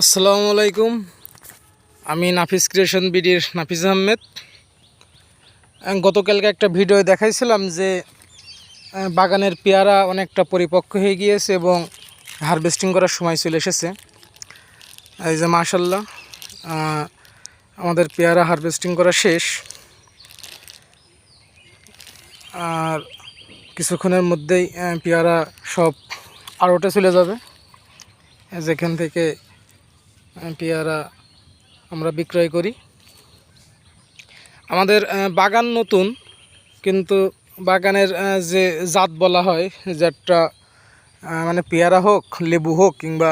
আসসালামু আলাইকুম। আমি নাফিস ক্রিয়েশন বিডির নাফিস আহমেদ। গতকালকে একটা ভিডিও দেখাইছিলাম যে বাগানের পেয়ারা অনেকটা পরিপক্ক হয়ে গিয়েছে এবং হারভেস্টিং করার সময় চলে এসেছে। এই যে মাশাল্লাহ আমাদের পেয়ারা হারভেস্টিং করা শেষ, আর কিছুক্ষণের মধ্যেই পেয়ারা সব আড়তে চলে যাবে। যেখান থেকে পেয়ারা আমরা বিক্রয় করি। আমাদের বাগান নতুন, কিন্তু বাগানের যে জাত বলা হয়, জাতটা মানে পেয়ারা হোক, লেবু হোক কিংবা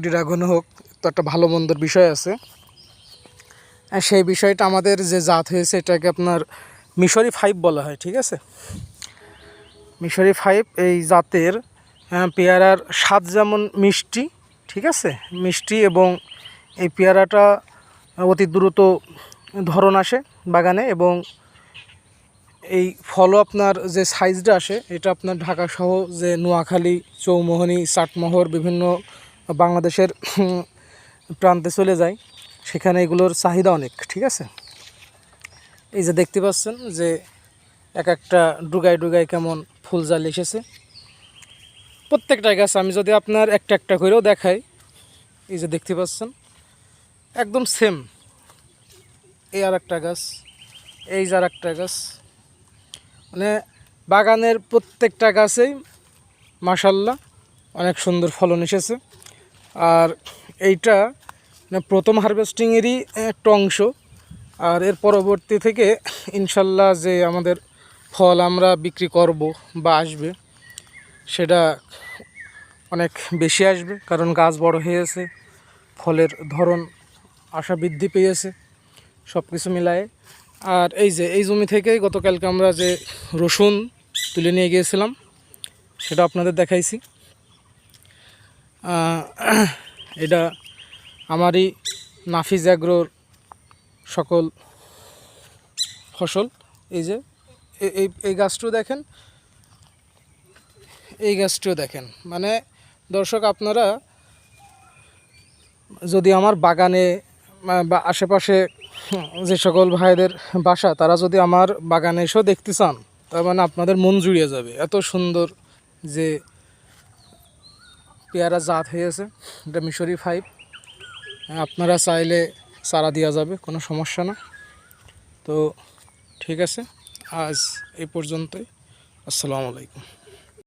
ড্রাগন হোক, তো একটা ভালো মন্দর বিষয় আছে। সেই বিষয়টা আমাদের যে জাত হয়েছে এটাকে আপনার মিশরি 5 বলা হয়, ঠিক আছে। মিশরি 5 এই জাতের পেয়ারার স্বাদ যেমন মিষ্টি, ঠিক আছে, মিষ্টি, এবং এই পেয়ারাটা অতি দ্রুত ধরন আসে বাগানে, এবং এই ফলও আপনার যে সাইজটা আসে এটা আপনার ঢাকা সহ যে নোয়াখালী, চৌমোহনী, চাটমোহর বিভিন্ন বাংলাদেশের প্রান্তে চলে যায়, সেখানে এগুলোর চাহিদা অনেক, ঠিক আছে। এই যে দেখতে পাচ্ছেন যে এক একটা ডুগায় ডুগায় কেমন ফুল জাল এসেছে প্রত্যেকটা গাছ। আমি যদি আপনার একটা একটা করেও দেখাই, এই যে দেখতে পাচ্ছেন একদম সেম। এই আর একটা গাছ, এই যে আর একটা গাছ, মানে বাগানের প্রত্যেকটা গাছেই মাশাল্লাহ অনেক সুন্দর ফলন এসেছে। আর এইটা প্রথম হারভেস্টিংয়েরই একটা অংশ, আর এর পরবর্তী থেকে ইনশাল্লাহ যে আমাদের ফল আমরা বিক্রি করব বা আসবে, সেটা অনেক বেশি আসবে, কারণ গাছ বড় হয়েছে, ফলের ধরন আশা বৃদ্ধি পেয়েছে, সব কিছু মিলায়ে। আর এই যে এই জমি থেকেই গতকালকে আমরা যে রসুন তুলে নিয়ে গিয়েছিলাম সেটা আপনাদের দেখাইছি। এটা আমারই নাফিজ অ্যাগ্রোর সকল ফসল। এই যে এই গাছটিও দেখেন, এই গাছটিও দেখেন। মানে দর্শক, আপনারা যদি আমার বাগানে বা আশেপাশে যে সকল ভাইদের বাসা, তারা যদি আমার বাগানে এসেও দেখতে চান, তার মানে আপনাদের মন জুড়িয়ে যাবে। এত সুন্দর যে পেয়ারা জাত হয়েছে, এটা মিশরি 5। আপনারা চাইলে চারা দেওয়া যাবে, কোনো সমস্যা না। তো ঠিক আছে, আজ এই পর্যন্তই। আসসালামু আলাইকুম।